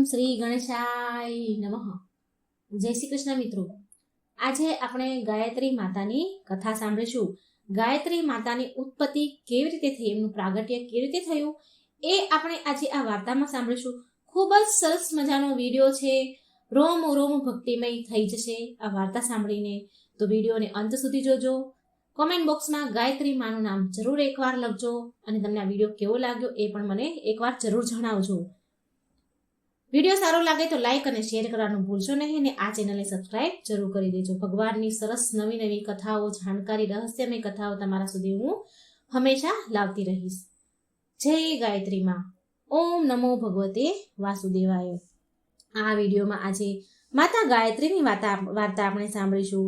શ્રી ગણેશાય નમઃ. જય શ્રી કૃષ્ણ મિત્રો. આજે આપણે ગાયત્રી માતાની કથા સાંભળીશું. ગાયત્રી માતાની ઉત્પત્તિ કેવી રીતે થઈ, એમનું પ્રાગટ્ય કેવી રીતે થયું, એ આપણે આજે આ વાર્તામાં સાંભળીશું. ખૂબ જ સરસ મજાનો વિડીયો છે, રોમ રોમ ભક્તિમય થઈ જશે આ વાર્તા સાંભળીને. તો વિડીયોને અંત સુધી જોજો. કોમેન્ટ બોક્સમાં ગાયત્રી માનું નામ જરૂર એકવાર લખજો અને તમને આ વિડીયો કેવો લાગ્યો એ પણ મને એકવાર જરૂર જણાવજો. વિડીયો સારો લાગે તો લાઈક અને શેર કરવાનું ભૂલશો નહીં અને આ ચેનલને સબસ્ક્રાઇબ જરૂર કરી દેજો. ભગવાનની સરસ નવી નવી કથાઓ, જાણકારી, રહસ્યમય કથાઓ તમારા સુધી હું હંમેશા લાવતી રહીશ. જય ગાયત્રી માં. ઓમ નમો ભગવતે વાસુદેવાય. આ વિડીયોમાં આજે માતા ગાયત્રીની વાર્તા આપણે સાંભળીશું.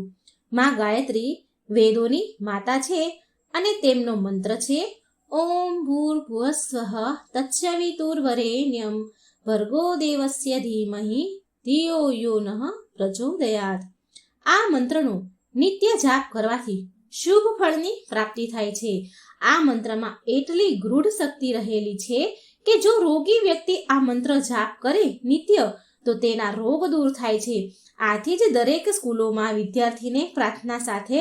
માં ગાયત્રી વેદોની માતા છે અને તેમનો મંત્ર છે ઓમ ભૂર્ભુવસ્વઃ તત્સવિતુર્વરેણ્યમ ભર્ગો દેવસ્ય ધીમહિ ધિયો યો નઃ પ્રચોદયાત. આ મંત્રનો નિત્ય જાપ કરવાથી શુભ ફળની પ્રાપ્તિ થાય છે. આ મંત્રમાં એટલી ગૂઢ શક્તિ રહેલી છે કે જો રોગી વ્યક્તિ આ મંત્ર જાપ કરે નિત્ય તો તેના રોગ દૂર થાય છે. આથી જ દરેક સ્કૂલોમાં વિદ્યાર્થીને પ્રાર્થના સાથે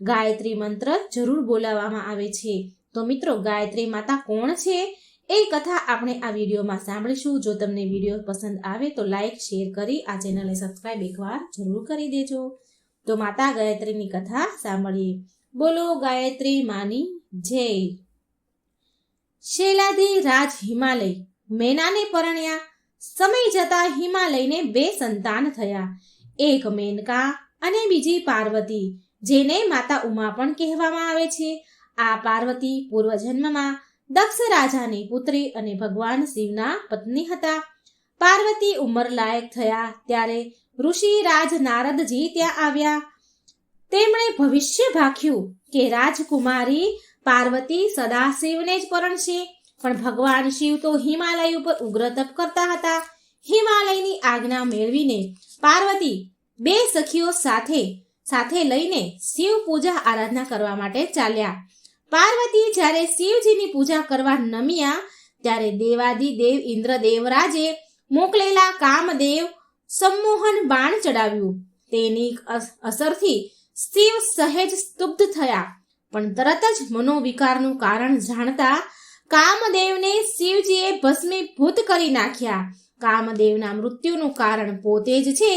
ગાયત્રી મંત્ર જરૂર બોલાવવામાં આવે છે. તો મિત્રો, ગાયત્રી માતા કોણ છે એ કથા આપણે આ વિડીયોમાં સાંભળીશું. જો તમને વિડીયો પસંદ આવે તો લાઈક, શેર કરી આ ચેનલને સબસ્ક્રાઇબ એકવાર જરૂર કરી દેજો. તો માતા ગાયત્રીની કથા સાંભળીએ. બોલો ગાયત્રી માની જય. શૈલાધી રાજ હિમાલય મેનાને પરણ્યા. સમય જતા હિમાલયને 2 સંતાન થયા. એક મેનકા અને બીજી પાર્વતી, જેને માતા ઉમા પણ કહેવામાં આવે છે. આ પાર્વતી પૂર્વજન્મમાં દક્ષ રાજાની પુત્રી અને ભગવાન શિવના પત્ની હતા. પાર્વતી ઉંમર લાયક થયા ત્યારે ઋષિ રાજ નારદજી ત્યાં આવ્યા. તેમણે ભવિષ્ય ભાખ્યું કે રાજકુમારી પાર્વતી સદાશિવને જ પરણશે. પણ ભગવાન શિવ તો હિમાલય ઉપર ઉગ્ર તપ કરતા હતા. હિમાલયની આજ્ઞા મેળવીને પાર્વતી 2 સખીઓ સાથે લઈને શિવ પૂજા આરાધના કરવા માટે ચાલ્યા. પાર્વતી જ્યારે શિવજીની પૂજા કરવા નમ્યા ત્યારે દેવાદિદેવ ઇન્દ્રદેવરાજે મોકલેલા કામદેવ સંમોહન બાણ ચડાવ્યું. તેની અસરથી શિવ સહેજ સ્તુબ્ધ થયા, પણ તરત જ મનોવિકારનું કારણ જાણતા કામદેવને શિવજીએ ભસ્મીભૂત કરી નાખ્યા. કામદેવના મૃત્યુનું કારણ પોતે જ છે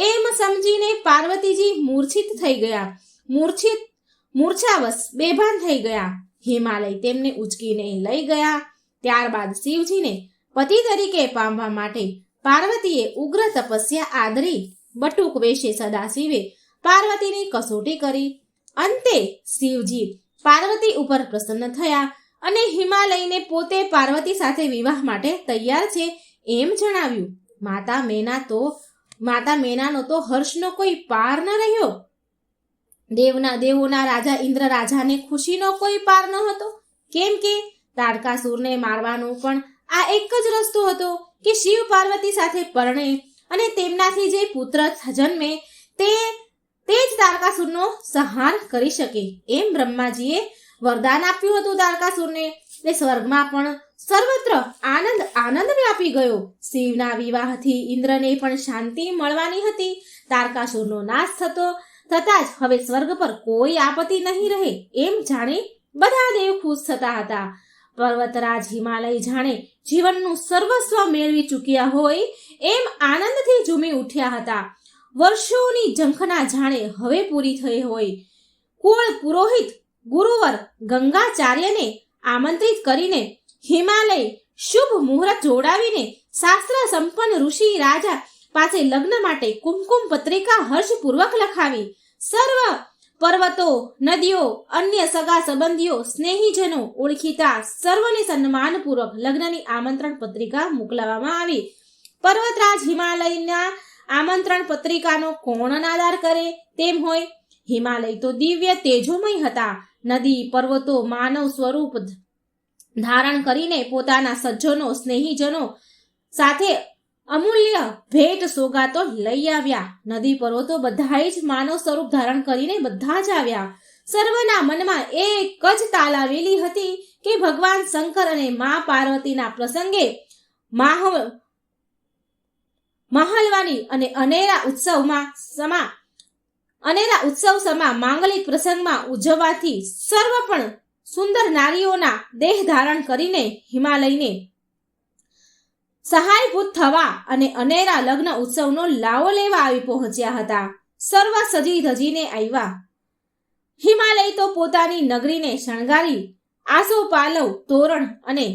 એમ સમજીને પાર્વતીજી મૂર્છિત થઈ ગયા. મૂર્છાવશ બેભાન થઈ ગયા. હિમાલય તેમને ઉચકીને લઈ ગયા. ત્યારબાદ શિવજીને પતિ તરીકે પામવા માટે પાર્વતીએ ઉગ્ર તપસ્યા આદરી બટુક વેશે સદાશિવે પાર્વતીની કસોટી કરી. અંતે શિવજી પાર્વતી ઉપર પ્રસન્ન થયા અને હિમાલયને પોતે પાર્વતી સાથે વિવાહ માટે તૈયાર છે એમ જણાવ્યું. માતા મેનાનો તો હર્ષનો કોઈ પાર ન રહ્યો. દેવોના રાજા ઇન્દ્ર રાજાને ખુશીનો કોઈ પાર ન હતો, કેમ કે તારકાસુરને મારવાનો પણ આ એક જ રસ્તો હતો કે શિવ પાર્વતી સાથે પરણે અને તેમનાથી જે પુત્ર જન્મે તે જ તારકાસુરનો સંહાર કરી શકે એમ બ્રહ્માજીએ વરદાન આપ્યું હતું તારકાસુરને. તે સ્વર્ગમાં પણ સર્વત્ર આનંદ વ્યાપી ગયો. શિવના વિવાહથી ઇન્દ્રને પણ શાંતિ મળવાની હતી. તારકાસુરનો નાશ થતા જ હવે સ્વર્ગ પર કોઈ આપત્તિ નહીં રહે એમ જાણી બધા દેવ ખુશ થતા હતા. પર્વતરાજ હિમાલય જાણે જીવનનું સર્વસ્વ મેળવી ચૂક્યા હોય એમ આનંદથી ઝૂમી ઉઠ્યા હતા. વર્ષોની ઝંખના જાણે હવે પૂરી થઈ હોય. કુળ પુરોહિત ગુરુવર ગંગાચાર્યને આમંત્રિત કરીને હિમાલય શુભ મુહૂર્ત જોડાવીને શાસ્ત્ર સંપન્ન ઋષિ રાજા પાસે લગ્ન માટે કુમકુમ પત્રિકા હર્ષપૂર્વક લખાવી. સર્વ પર્વતો, નદીઓ, અન્ય સગા સંબંધીઓ, સ્નેહીજનો, ઓળખીતા સર્વને સન્માનપૂર્વક લગ્નની આમંત્રણ પત્રિકા મોકલવામાં આવી. પર્વતરાજ હિમાલયના આમંત્રણ પત્રિકાનો કોણ અનાદર કરે તેમ હોય. હિમાલય તો દિવ્ય તેજોમય હતા. નદી પર્વતો માનવ સ્વરૂપ ધારણ કરીને પોતાના સજ્જનો, સ્નેહીજનો સાથે અમૂલ્ય ભેટ સોગાતો લઈ આવ્યા. નદી પર્વતો બધાએ જ માનવ સ્વરૂપ ધારણ કરીને બધા જ આવ્યા. સર્વના મનમાં એક જ તાલાવેલી હતી કે ભગવાન શંકર અને મા પાર્વતીના પ્રસંગે મહાલવાની અને અનેરા ઉત્સવ સમા માંગલિક પ્રસંગમાં ઉજવવાથી સર્વ પણ સુંદર નારીઓના દેહ ધારણ કરીને હિમાલયને સહાયભૂત થવા અને અનેરા લગ્ન ઉત્સવનો લાવો લેવા આવી પહોંચ્યા હતા. સર્વ સજી ધજીને આવ્યા. હિમાલય તો પોતાની નગરીને શણગારી આસોપાલવ, તોરણ અને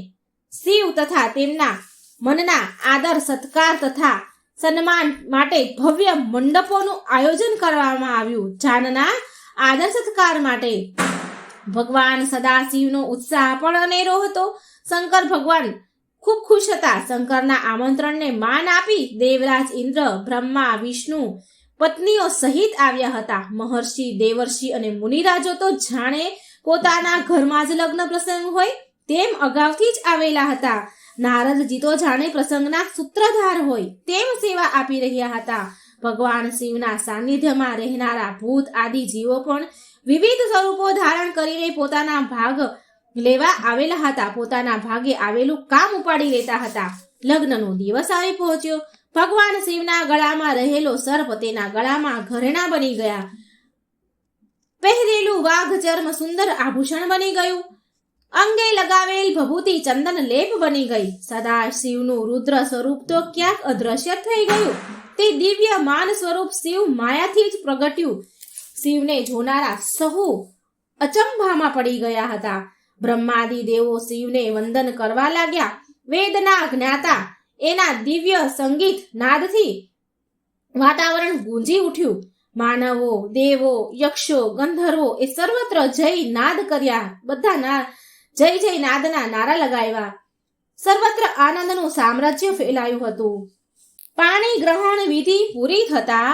શિવ તથા તેમના મનના આદર સત્કાર તથા સન્માન માટે ભવ્ય મંડપોનું આયોજન કરવામાં આવ્યું. જાનના આદર સત્કાર માટે ભગવાન સદાશિવનો ઉત્સાહ પણ અનેરો હતો. શંકર ભગવાન ખૂબ ખુશ હતા. શંકરના આમંત્રણને માન આપી દેવરાજ ઇન્દ્ર, બ્રહ્મા, વિષ્ણુ પત્નીઓ સહિત આવ્યા હતા. મહર્ષિ, દેવર્ષિ અને મુનિરાજો તો જાણે પોતાના ઘરમાં જ લગ્ન પ્રસંગ હોય તેમ અગાઉથી જ આવેલા હતા. નારદજી તો જાણે પ્રસંગના સૂત્રધાર હોય તેમ સેવા આપી રહ્યા હતા. ભગવાન શિવના સાનિધ્યમાં રહેનારા ભૂત આદિ જીવો પણ વિવિધ સ્વરૂપો ધારણ કરીને પોતાના ભાગ લેવા આવેલા હતા. પોતાના ભાગે આવેલું કામ ઉપાડી લેતા હતા. લગ્નનો દિવસ આવી પહોંચ્યો. ભગવાન શિવના ગળામાં રહેલો સર્પ તેના ગળામાં ઘરેણા બની ગયા. પહેરેલું વાઘ ચર્મ સુંદર આભૂષણ બની ગયું. અંગે લગાવેલ ભભૂતિ ચંદન લેપ બની ગઈ. સદા શિવનું રુદ્ર સ્વરૂપ તો ક્યાંક અદ્રશ્ય થઈ ગયું. તે દિવ્ય માન સ્વરૂપ શિવ માયાથી જ પ્રગટ્યું. શિવને જોનારા સહુ અચંભામાં પડી ગયા હતા. બ્રહ્માદિ દેવો શિવને વંદન કરવા લાગ્યા. વેદના જ્ઞાતા એના દિવ્ય સંગીત નાદથી વાતાવરણ ગુંજી ઉઠ્યું. માનવો, દેવો, યક્ષો, ગંધર્વો એ સર્વત્ર જય નાદ કર્યા. બધા જય જય નાદના નારા લગાવ્યા. સર્વત્ર આનંદનું સામ્રાજ્ય ફેલાયું હતું. પાણી ગ્રહણ વિધિ પૂરી થતા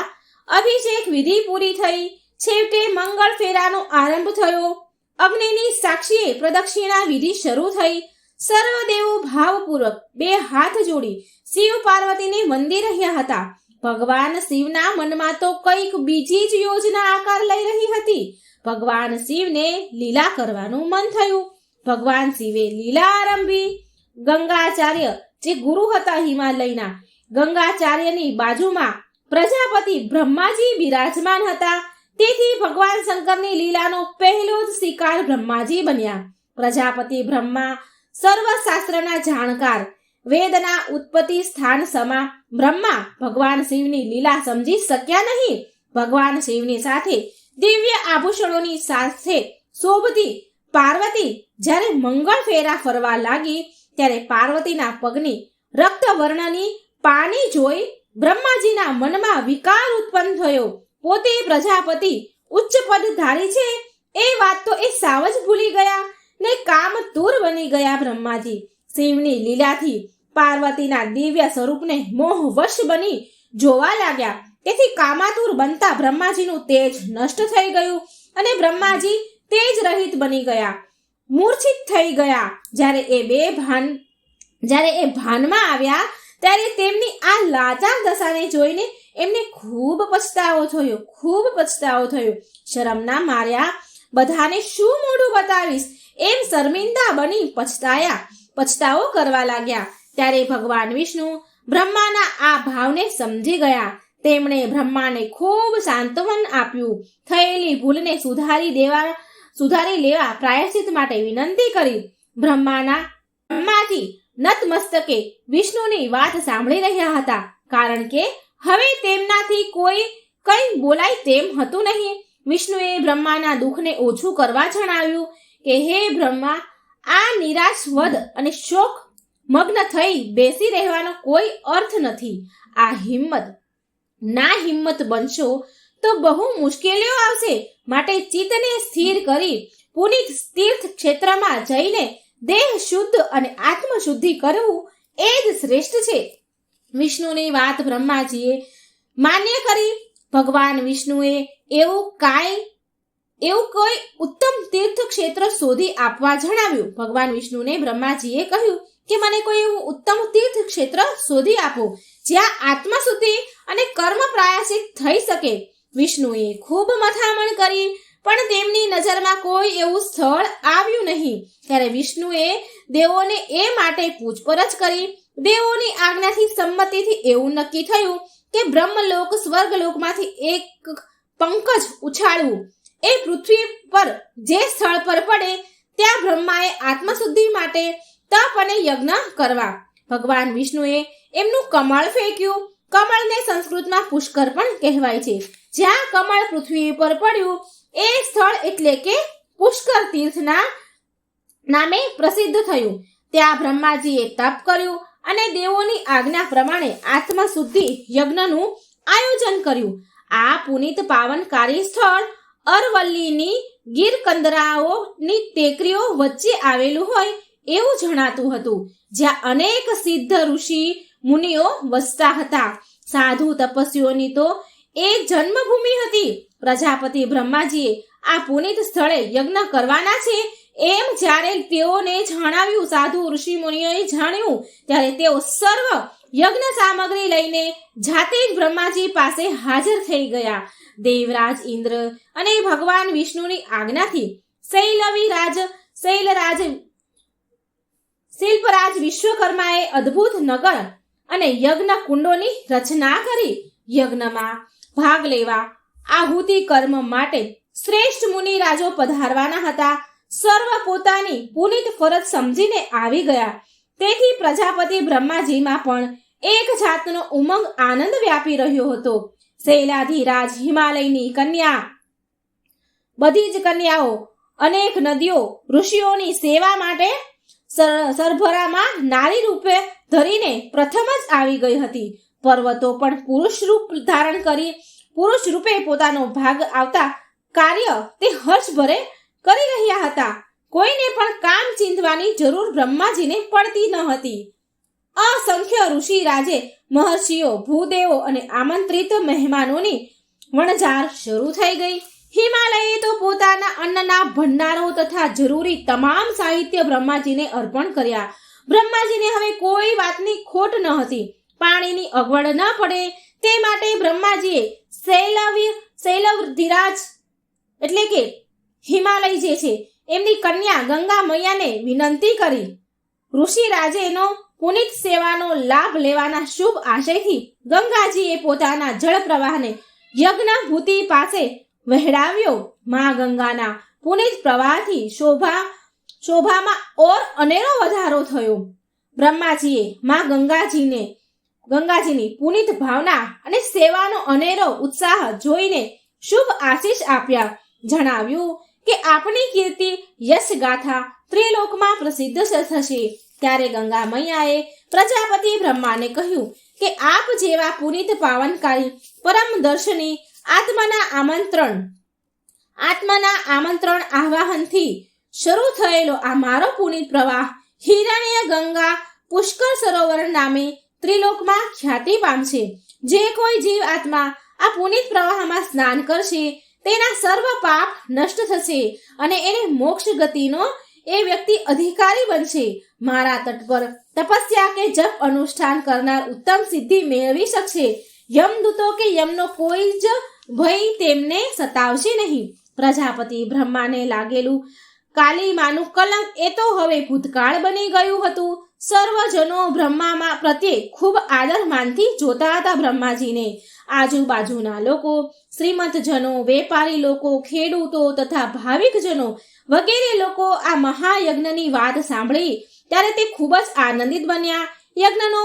અભિષેક વિધિ પૂરી થઈ. છેવટે મંગળ ફેરાનો આરંભ થયો. અગ્નિની સાક્ષીએ પ્રદક્ષિણા વિધિ શરૂ થઈ. સર્વદેવો ભાવપૂર્વક બે હાથ જોડી શિવ પાર્વતીને વંદી રહ્યા હતા. ભગવાન શિવના મનમાં તો કંઈક બીજી જ યોજના આકાર લઈ રહી હતી. ભગવાન શિવને લીલા કરવાનું મન થયું. ભગવાન શિવે લીલા આરંભી. ગંગાચાર્ય જે ગુરુ હતા હિમાલયના, ગંગાચાર્યની બાજુમાં પ્રજાપતિ બ્રહ્માજી બિરાજમાન હતા. તેથી ભગવાન શંકરની લીલાનો પહેલો જ શિકાર બ્રહ્માજી બન્યા. પ્રજાપતિ બ્રહ્મા સર્વશાસ્ત્રના જાણકાર, વેદના ઉત્પત્તિ સ્થાન સમા બ્રહ્મા ભગવાન શિવની લીલા સમજી શક્યા નહીં. ભગવાન શિવની સાથે દિવ્ય આભૂષણોની સાથે શોભતી પાર્વતી જ્યારે મંગળ ફેરા ફરવા લાગી ત્યારે પાર્વતીના પગની રક્તવર્ણની પાની જોઈ બ્રહ્માજીના મનમાં વિકાર ઉત્પન્ન થયો. પોતે પ્રજાપતિ ઉચ્ચ પદ ધારી છે એ વાત તો એ સાવ જ ભૂલી ગયા ને કામતુર બની ગયા. બ્રહ્માજી શિવની લીલાથી પાર્વતીના દિવ્ય સ્વરૂપને મોહવશ બની જોવા લાગ્યા. તેથી કામાતુર બનતા બ્રહ્માજીનું તેજ નષ્ટ થઈ ગયું અને બ્રહ્માજી તેજ રહિત બની ગયા, મૂર્છિત થઈ ગયા. જ્યારે એ ભાનમાં આવ્યા ત્યારે તેમની આ લાચાર દશાને જોઈને એમને ખૂબ પછતાવો થયો. શરમના માર્યા બધાને શું મોઢું બતાવીશ એમ શર્મિંદા બની પછતાવો કરવા લાગ્યા. ત્યારે ભગવાન વિષ્ણુ બ્રહ્માના આ ભાવને સમજી ગયા. તેમણે બ્રહ્માને ખૂબ સાંત્વન આપ્યું. થયેલી ભૂલને સુધારી લેવા પ્રાયશ્ચિત માટે વિનંતી કરી. બ્રહ્માથી નતમસ્તકે વિષ્ણુની વાત સાંભળી રહ્યા હતા. કારણ કે હવે તેમનાથી કંઈ બોલાય તેમ હતું નહીં. વિષ્ણુએ બ્રહ્માના દુઃખને ઓછું કરવા જણાવ્યું કે હે બ્રહ્મા, આ નિરાશ વદ અને શોક મગ્ન થઈ બેસી રહેવાનો કોઈ અર્થ નથી. આ હિંમત બનશો તો બહુ મુશ્કેલીઓ આવશે. માટે ચિત્તને સ્થિર કરી પુનિત તીર્થ ક્ષેત્રમાં જઈને દેહ શુદ્ધ અને આત્મ શુદ્ધિ કરવું એ જ શ્રેષ્ઠ છે. વિષ્ણુની વાત બ્રહ્માજીએ માન્ય કરી. ભગવાન વિષ્ણુએ એવું કોઈ ઉત્તમ તીર્થ ક્ષેત્ર શોધી આપવા જણાવ્યું. ભગવાન વિષ્ણુને બ્રહ્માજીએ કહ્યું કે મને કોઈ એવું ઉત્તમ તીર્થ ક્ષેત્ર શોધી આપો જ્યાં આત્મશુદ્ધિ અને કર્મ પ્રાયશ્ચિત થઈ શકે. વિષ્ણુએ ખૂબ મથામણ કરી પણ તેમની નજરમાં કોઈ એવું સ્થળ આવ્યું નહીં. ત્યારે વિષ્ણુએ દેવોને એ માટે પૂછપરછ કરી. દેવોની આજ્ઞાથી સંમતિથી એવું નક્કી થયું કે બ્રહ્મલોક સ્વર્ગલોકમાંથી એક પંકજ ઉછાળવું. એ પૃથ્વી પર જે સ્થળ પર પડે ત્યાં બ્રહ્માએ આત્મશુદ્ધિ માટે તપ અને યજ્ઞ કરવા. ભગવાન વિષ્ણુએ એમનું કમળ ફેંક્યું. કમળને સંસ્કૃતમાં પુષ્કર પણ કહેવાય છે. જ્યાં કમળ પૃથ્વી પર પડ્યું એ સ્થળ એટલે કે પુષ્કર તીર્થના નામે પ્રસિદ્ધ થયું. ત્યાં બ્રહ્માજીએ તપ કર્યું અને દેવોની આજ્ઞા પ્રમાણે આત્મશુદ્ધિ યજ્ઞનું આયોજન કર્યું. આ પુનિત પાવનકારી સ્થળ અરવલ્લીની ગીરકંદરાઓની ટેકરીઓ વચ્ચે આવેલું હોય એવું જણાતું હતું, જ્યાં અનેક સિદ્ધ ઋષિ મુનિઓ વસતા હતા. સાધુ તપસ્વીઓની તો એ જન્મભૂમિ હતી. પ્રજાપતિ બ્રહ્માજીએ આ પુનિત સ્થળે યજ્ઞ કરવાના છે એમ જ્યારે તેઓને જણાવ્યું, સાધુ ઋષિ મુનિઓએ જાણ્યું, ત્યારે તેઓ સર્વ યજ્ઞ સામગ્રી લઈને જાતે જ બ્રહ્માજી પાસે હાજર થઈ ગયા. દેવરાજ ઇન્દ્ર અને ભગવાન વિષ્ણુની આજ્ઞાથી શિલ્પરાજ વિશ્વકર્માએ અદ્ભુત નગર અને યજ્ઞ કુંડોની રચના કરી. યજ્ઞમાં ભાગ લેવા આહુતિ કર્મ માટે શ્રેષ્ઠ મુનિરાજો પધારવાના હતા. સર્વ પોતાની પુનિત ફરજ સમજીને આવી ગયા. તેથી પ્રજાપતિ બ્રહ્માજીમાં પણ એક જાતનો ઉમંગ આનંદ વ્યાપી રહ્યો હતો. શૈલાધિરાજ હિમાલયની કન્યા, બધી જ કન્યાઓ, અનેક નદીઓ ઋષિઓની સેવા માટે સરભરામાં નારી રૂપે ધરીને પ્રથમ જ આવી ગઈ હતી. પર્વતો પણ પુરુષ રૂપ ધારણ કરી પુરુષ રૂપે પોતાનો ભાગ આવતા કાર્ય તે હર્ષભરે કરી રહ્યા હતા. કોઈને પણ કામ ચીંધવાની જરૂર બ્રહ્માજીને પડતી ન હતી. અસંખ્ય ઋષિ રાજે, મહર્ષિઓ, ભૂદેવો અને આમંત્રિત મહેમાનોની વણઝાર શરૂ થઈ ગઈ. હિમાલયે તો પોતાના અન્નના ભંડારો તથા જરૂરી તમામ સાહિત્ય બ્રહ્માજીને અર્પણ કર્યા. બ્રહ્માજીને હવે કોઈ વાતની ખોટ ન હતી. પાણીની અગવડ ન પડે તે માટે બ્રહ્માજીએ શૈલવધિરાજ એટલે કે હિમાલય જે છે એમની કન્યા ગંગા મૈયાને વિનંતી કરી. ઋષિરાજેનો પુનિત સેવાનો લાભ લેવાના શુભ આશયથી ગંગાજીએ પોતાના જળ પ્રવાહને યજ્ઞભૂતિ પાસે વહેડાવ્યો. મા ગંગાના પુનિત પ્રવાહથી શોભામાં ઓર અનેરો વધારો થયો. બ્રહ્માજીએ મા ગંગાજીની પુનિત ભાવના અને સેવાનો અનેરો ઉત્સાહ જોઈને શુભ આશીષ આપ્યા. જણાવ્યું કે આપણી કીર્તિ યશ ગાથા ત્રિલોકમાં પ્રસિદ્ધ થશે. ત્યારે ગંગા મૈયાએ પ્રજાપતિ બ્રહ્માને કહ્યું કે આપ જેવા પુનિત પાવનકારી પરમ દર્શની આત્માના આમંત્રણ આહ્વાનથી શરૂ થયેલો આ મારો પુનિત પ્રવાહ હિરણ્ય ગંગા પુષ્કર સરોવર નામે ત્રિલોકમાં ખ્યાતિ પામશે. જે કોઈ જીવ આત્મા આ પુનિત પ્રવાહમાં સ્નાન કરશે તેના સર્વ પાપ નષ્ટ થશે અને એને મોક્ષ ગતિનો એ વ્યક્તિ અધિકારી બનશે. મારા તટ પર તપસ્યા કે જપ અનુષ્ઠાન કરનાર ઉત્તમ સિદ્ધિ મેળવી શકશે. યમદૂતો કે યમનો કોઈ જ ભય તેમને સતાવશે નહીં. પ્રજાપતિ બ્રહ્માને લાગેલું કાલીમાનું કલંક એ તો હવે ભૂતકાળ બની ગયું હતું. સર્વજનો બ્રહ્મા પ્રત્યે ખૂબ આદર માનથી જોતા હતા બ્રહ્માજીને. આજુબાજુના લોકો, શ્રીમંતજનો, વેપારી લોકો, ખેડૂતો તથા ભાવિકજનો વગેરે લોકો આ મહાયજ્ઞની વાત સાંભળી ત્યારે તે ખૂબ જ આનંદિત બન્યા. યજ્ઞનો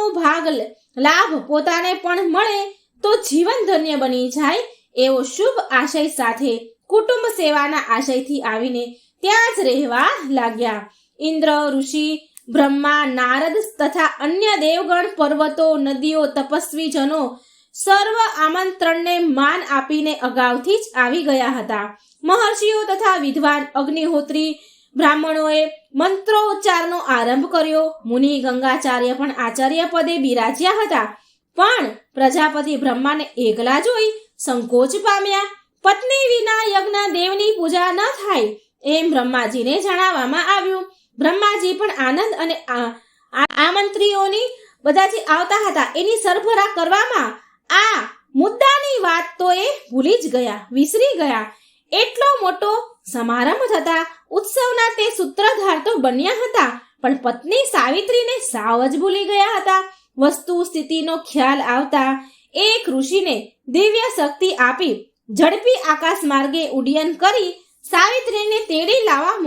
લાભ પોતાને પણ મળે તો જીવન ધન્ય બની જાય એવો શુભ આશય સાથે કુટુંબ સેવાના આશયથી આવીને ત્યાં જ રહેવા લાગ્યા. ઇન્દ્ર, ઋષિ, બ્રહ્મા, નારદ તથા અન્ય દેવગણ, પર્વતો, નદીઓ, તપસ્વીજનો સર્વ આમંત્રણને માન આપીને અગાઉથી જ આવી ગયા હતા. મહર્ષિઓ તથા વિદ્વાન અગ્નિહોત્રી બ્રાહ્મણોએ મંત્રોચ્ચારનો આરંભ કર્યો. મુનિ ગંગાચાર્ય પણ આચાર્ય પદે બિરાજ્યા હતા. પણ પ્રજાપતિ બ્રહ્માને એકલા જોઈ સંકોચ પામ્યા. પત્ની વિના યજ્ઞ દેવની પૂજા ન થાય એમ બ્રહ્માજીને જણાવવામાં આવ્યું. બ્રહ્માજી પણ આનંદ અને આમંત્રીઓની બધા જે આવતા હતા એની સરભરા કરવામાં આ મુદ્દાની વાત તો એ ભૂલી જ ગયા, વિસરી ગયા. એટલો મોટો સમારંભ થતા ઉત્સવના તે સૂત્રધાર તો બન્યા હતા, પણ પત્ની સાવિત્રીને સાવ જ ભૂલી ગયા હતા. વસ્તુ સ્થિતિનો ખ્યાલ આવતા એક ઋષિને દિવ્ય શક્તિ આપી ઝડપી આકાશ માર્ગે ઉડ્ડયન કરી સાવિત્રીને તેડી લાવવા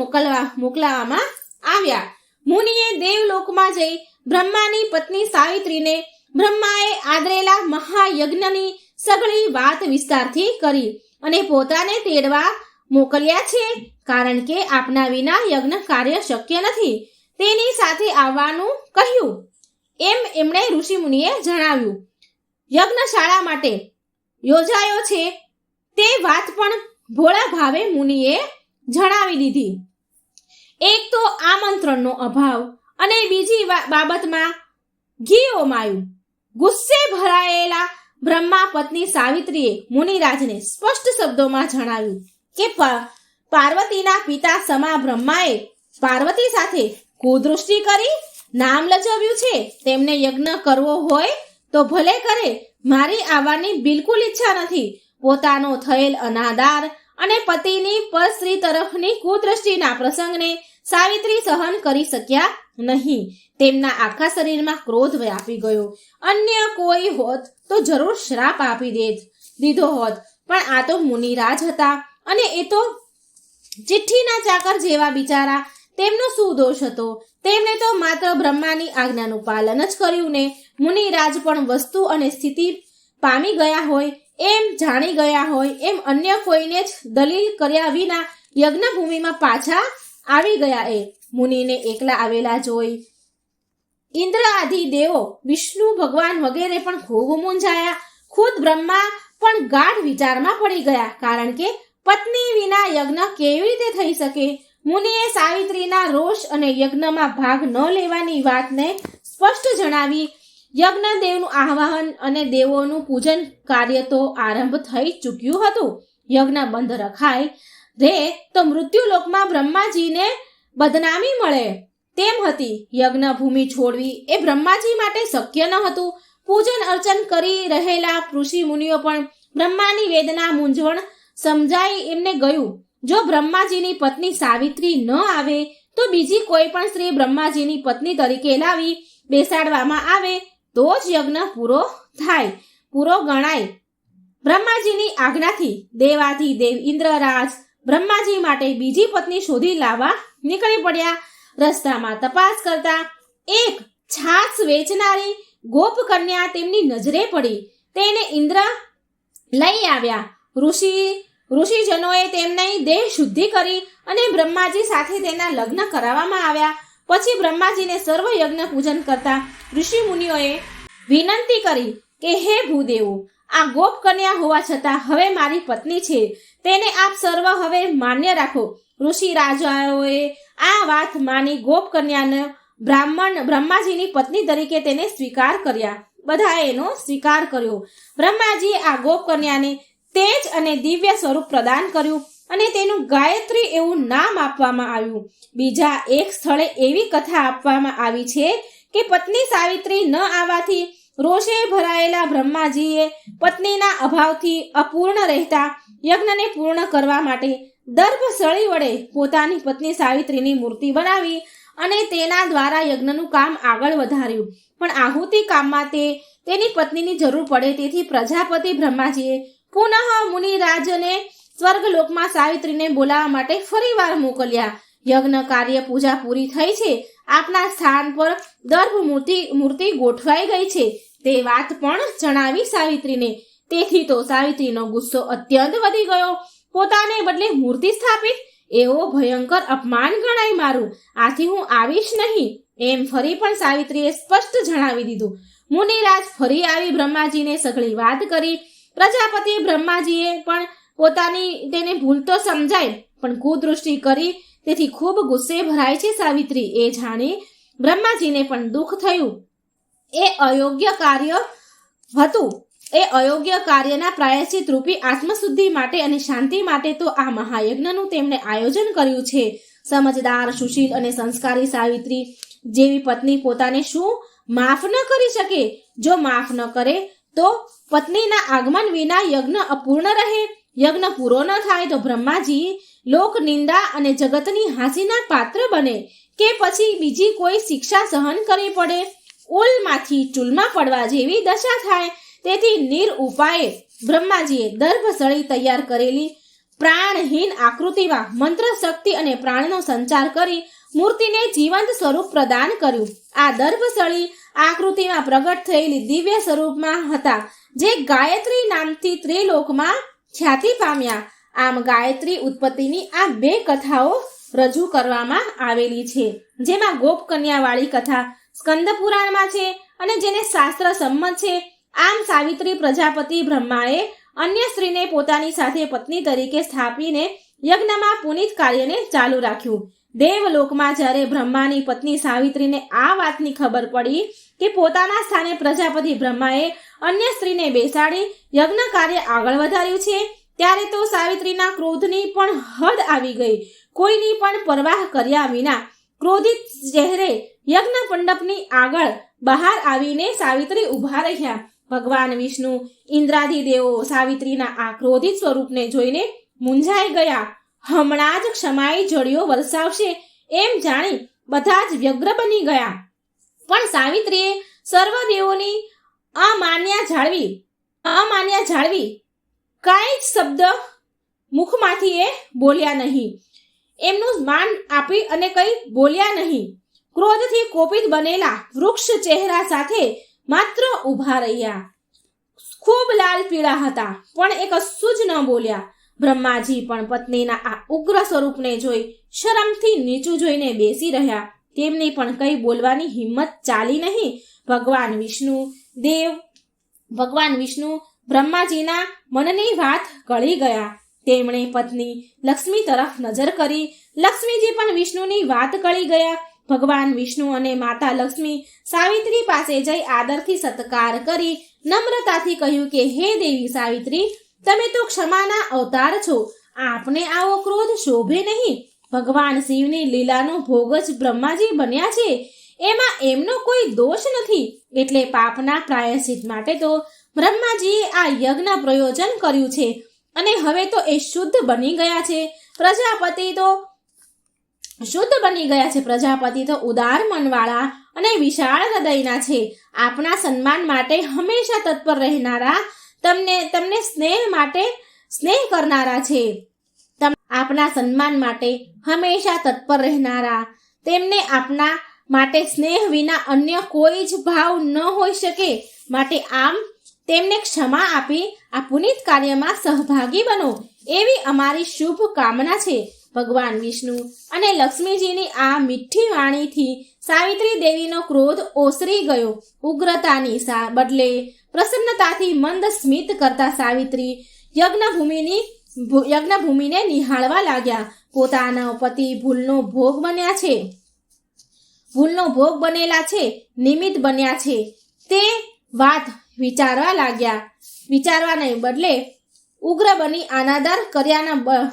મોકલાવવામાં આવ્યા. મુનિએ દેવલોકમાં જઈ બ્રહ્માની પત્ની સાવિત્રીને બ્રહ્માએ આદરેલા મહાયજ્ઞની સઘળી વાત વિસ્તારથી કરી અને પોતાને તેડવા મોકલ્યા છે, કારણ કે આપના વિના યજ્ઞ કાર્ય શક્ય નથી. તેની સાથે આવવાનું કહ્યું એમ એમણે ઋષિ મુનિએ જણાવ્યું. યજ્ઞશાળા માટે યોજાયો છે તે વાત પણ ભોળા ભાવે મુનિએ જણાવી દીધી. એક તો આમંત્રણનો અભાવ અને બીજી બાબતમાં ઘી ઓમાયું. ગુસ્સે ભરાયેલા બ્રહ્મા પત્ની સાવિત્રીએ મુનિરાજને સ્પષ્ટ શબ્દોમાં જણાવ્યું કે પાર્વતીના પિતા સમા બ્રહ્માએ પાર્વતી સાથે કુદૃષ્ટિ કરી નામ લજવ્યું છે. તેમને યજ્ઞ કરવો હોય તો ભલે કરે, મારી આવવાની બિલકુલ ઈચ્છા નથી. પોતાનો થયેલ અનાદાર અને પતિની પરસ્ત્રી તરફની કુદૃષ્ટિના પ્રસંગને સાવિત્રી સહન કરી શક્યા નહીં. તેમના આખા શરીરમાં ક્રોધ વ્યાપી ગયો. અન્ય કોઈ હોત તો જરૂર શ્રાપ આપી દીધો હોત, પણ આ તો મુનિરાજ હતા અને એ તો ચિઠ્ઠીના ચાકર જેવા બિચારા. તેમનો શું દોષ હતો? તેમણે તો માત્ર બ્રહ્માની આજ્ઞાનું પાલન જ કર્યું ને. મુનિરાજ પણ વસ્તુ અને સ્થિતિ પામી ગયા હોય એમ જાણી ગયા હોય એમ અન્ય કોઈને જ દલીલ કર્યા વિના યજ્ઞભૂમિમાં પાછા આવી ગયા. એ મુનિને એકલા આવેલા જોઈ ઇન્દ્ર આદિ દેવો, વિષ્ણુ ભગવાન વગેરે પણ ખૂબ મૂંઝાયા. ખુદ બ્રહ્મા પણ ગાઢ વિચારમાં પડી ગયા, કારણ કે પત્ની વિના યજ્ઞ કેવી રીતે થઈ શકે? મુનિએ સાવિત્રીના રોષ અને યજ્ઞમાં ભાગ ન લેવાની વાતને સ્પષ્ટ જણાવી. યજ્ઞ દેવનું આહ્વાન અને દેવોનું પૂજન કાર્ય તો આરંભ થઈ ચૂક્યું હતું. યજ્ઞ બંધ રખાય રે તો મૃત્યુલોકમાં બ્રહ્માજીને બદનામી મળે તેમ હતી. યજ્ઞ ભૂમિ છોડવી એ બ્રહ્માજી માટે શક્ય ન હતું. પૂજન અર્ચન કરી રહેલા ઋષિ મુનિઓ પણ બ્રહ્માની વેદના મૂંઝવણ સમજાઈ એમને ગયું. જો બ્રહ્માજીની પત્ની સાવિત્રી ન આવે તો બીજી કોઈ પણ સ્ત્રી બ્રહ્માજીની પત્ની તરીકે લાવી બેસાડવામાં આવે તો જ યજ્ઞ પૂરો ગણાય. બ્રહ્માજીની આજ્ઞાથી દેવાધિદેવ ઇન્દ્રરાજ બ્રહ્માજી માટે બીજી પત્ની શોધી લાવવા નીકળી પડ્યા. રસ્તામાં તપાસ કરતા એક છાસ વેચનારી ગોપ કન્યા તેમની નજરે પડી. તેને ઇન્દ્ર લઈ આવ્યા. ઋષિજનોએ તેમની દેહ શુદ્ધિ કરી અને બ્રહ્માજી સાથે તેના લગ્ન કરાવવામાં આવ્યા. પછી બ્રહ્માજીને સર્વ યજ્ઞ પૂજન કરતા ઋષિ મુનિઓએ વિનંતી કરી કે હે ભૂદેવો, આ ગોપ કન્યા હોવા છતાં હવે મારી પત્ની છે, તેને આપ સર્વ હવે માન્ય રાખો. ઋષિ રાજાઓએ આ વાત માની ગોપ કન્યાને બ્રહ્માજીની પત્ની તરીકે તેને સ્વીકાર કર્યા. બધાએ એનો સ્વીકાર કર્યો. બ્રહ્માજીએ આ ગોપ કન્યાને તેજ અને દિવ્ય સ્વરૂપ પ્રદાન કર્યું અને તેનું ગાયત્રી એવું નામ આપવામાં આવ્યું. બીજા એક સ્થળે એવી કથા આપવામાં આવી છે કે પત્ની સાવિત્રી ન આવવાથી રોષે ભરાયેલા બ્રહ્માજીએ પત્નીના અભાવથી અપૂર્ણ રહેતા યજ્ઞને પૂર્ણ કરવા માટે દર્ભ સળી વડે પોતાની પત્ની સાવિત્રીની મૂર્તિ બનાવી અને તેના દ્વારા યજ્ઞનું કામ આગળ વધાર્યું. પણ આહુતિ કામમાં તેની પત્નીની જરૂર પડે તેથી પ્રજાપતિ બ્રહ્માજીએ પુનઃ મુનિરાજને સ્વર્ગલોકમાં સાવિત્રીને બોલાવવા માટે ફરીવાર મોકલ્યા. યજ્ઞ કાર્ય પૂજા પૂરી થઈ છે. આપના સ્થાન પર દર્ભ મૂર્તિ ગોઠવાઈ ગઈ છે તે વાત પણ જણાવી સાવિત્રીને. તેથી તો સાવિત્રીનો ગુસ્સો અત્યંત વધી ગયો. પોતાને બદલે મૂર્તિ સ્થાપિત, એવો ભયંકર અપમાન ગણાય મારું. આથી હું આવીશ નહીં એમ ફરી પણ સાવિત્રીએ સ્પષ્ટ જણાવી દીધું. મુનિરાજ ફરી આવી બ્રહ્માજીને સઘળી વાત કરી. પ્રજાપતિ બ્રહ્માજીએ પણ પોતાની તેને ભૂલ તો સમજાય પણ કુદૃષ્ટિ કરી, તેથી ખૂબ ગુસ્સે ભરાય છે સાવિત્રી. એ જાણી બ્રહ્માજીને પણ દુઃખ થયું. એ અયોગ્ય કાર્ય હતું. એ અયોગ્ય કાર્યના પ્રાયશ્ચિત રૂપી આત્મશુદ્ધિ માટે અને શાંતિ માટે તો આ મહાયજ્ઞનું તેમણે આયોજન કર્યું છે. સમજદાર, સુશીલ અને સંસ્કારી સાવિત્રી જેવી પત્ની પોતાને શું માફ ન કરી શકે? જો માફ ન કરે તો પત્નીના આગમન વિના યજ્ઞ અપૂર્ણ રહે. યજ્ઞ પૂરો ન થાય તો બ્રહ્માજી લોક નિંદા અને જગતની હાંસીના પાત્ર બને. કે પછી બીજી કોઈ શિક્ષા સહન કરવી પડે? ઓલમાંથી ચૂલમાં પડવા જેવી દશા થાય. તેથી નિરઉપાયે બ્રહ્માજીએ દર્ભસળી તૈયાર કરેલી પ્રાણહીન આકૃતિમાં મંત્ર શક્તિ અને પ્રાણનો સંચાર કરી મૂર્તિને જીવંત સ્વરૂપ પ્રદાન કર્યું. આ દર્ભસળી આકૃતિમાં પ્રગટ થયેલી દિવ્ય સ્વરૂપમાં હતા, જે ગાયત્રી નામથી ત્રિલોકમાં ખ્યાતિ પામ્યા. આમ ગાયત્રી ઉત્પત્તિની આ બે કથાઓ રજૂ કરવામાં આવેલી છે, જેમાં ગોપકન્યાવાળી કથા સ્કંદ પુરાણમાં છે અને જેને શાસ્ત્ર સંમત છે. આમ સાવિત્રી પ્રજાપતિ બ્રહ્માએ અન્ય સ્ત્રીને પોતાની સાથે પત્ની તરીકે સ્થાપીને યજ્ઞમાં પુનિત કાર્યને ચાલુ રાખ્યું. દેવલોકમાં જ્યારે બ્રહ્માની પત્ની સાવિત્રીને આ વાતની ખબર પડી કે પોતાના સ્થાને પ્રજાપતિ બ્રહ્માએ અન્ય સ્ત્રીને બેસાડી યજ્ઞ કાર્ય આગળ વધાર્યું છે, ત્યારે તો સાવિત્રીના ક્રોધની પણ હદ આવી ગઈ. કોઈની પણ પરવાહ કર્યા વિના ક્રોધિત ચહેરે યજ્ઞ મંડપની આગળ બહાર આવીને સાવિત્રી ઊભા રહ્યા. ભગવાન વિષ્ણુ ઇન્દ્રાદિ દેવો સાવિત્રીના આ ક્રોધિત સ્વરૂપને જોઈને મૂંઝાઈ ગયા. હમણાં જ ક્ષમાઈ જળિયો વરસાવશે એમ જાણી બધા જ વ્યગ્ર બની ગયા. પણ સાવિત્રીએ સર્વ દેવોની અમાન્યા જાળવી કાંઈ જ શબ્દ મુખમાંથી એ બોલ્યા નહીં. એમનું માન આપી અને કંઈ બોલ્યા નહીં. ક્રોધથી કોપિત બનેલા વૃક્ષ ચહેરા સાથે માત્ર ઊભા રહ્યા. ખૂબ લાલ પીળા હતા, પણ એ કશું જ ન બોલ્યા. બ્રહ્માજી પણ પત્નીના આ ઉગ્ર સ્વરૂપને જોઈ શરમથી નીચું જોઈને બેસી રહ્યા. તેમની પણ કંઈ બોલવાની હિંમત ચાલી નહીં. ભગવાન વિષ્ણુ બ્રહ્માજીના મનની વાત કળી ગયા. તેમણે પત્ની લક્ષ્મી તરફ નજર કરી. લક્ષ્મીજી પણ વિષ્ણુની વાત કળી ગયા. ભગવાન વિષ્ણુ અને માતા લક્ષ્મી સાવિત્રી પાસે જઈ આદરથી સત્કાર કરી નમ્રતાથી કહ્યું કે હે દેવી સાવિત્રી, તમે તો ક્ષમાના અવતાર છો. આપને આવો ક્રોધ શોભે નહીં. ભગવાન શિવની લીલાનો ભોગ જ બ્રહ્માજી બન્યા છે, એમાં એમનો કોઈ દોષ નથી. એટલે પાપના પ્રાયશ્ચિત માટે તો બ્રહ્માજીએ આ યજ્ઞ પ્રયોજન કર્યું છે અને હવે તો એ શુદ્ધ બની ગયા છે. પ્રજાપતિ તો ઉદાર મનવાળા અને વિશાળ હૃદયના છે. આપના સન્માન માટે હંમેશા તત્પર રહેનારા, તમને સ્નેહ કરનારા છે. આપના સન્માન માટે હંમેશા તત્પર રહેનારા, તેમને આપના માટે સ્નેહ વિના અન્ય કોઈ જ ભાવ ન હોઈ શકે. માટે આમ તેમને ક્ષમા આપી આ પુનિત કાર્યમાં સહભાગી બનો એવી અમારી શુભ કામના છે. ભગવાન વિષ્ણુ અને લક્ષ્મીજીની આ મીઠી વાણીથી સાવિત્રી દેવીનો ક્રોધ ઓસરી ગયો. ઉગ્રતાની બદલે પ્રસન્નતાથી મંદ સ્મિત કરતા સાવિત્રી યજ્ઞભૂમિને નિહાળવા લાગ્યા. પોતાના પતિ ભૂલનો ભોગ બનેલા છે, નિમિત્ત બન્યા છે તે વાત વિચારવાને બદલે ઉગ્ર બની અનાદર કર્યાના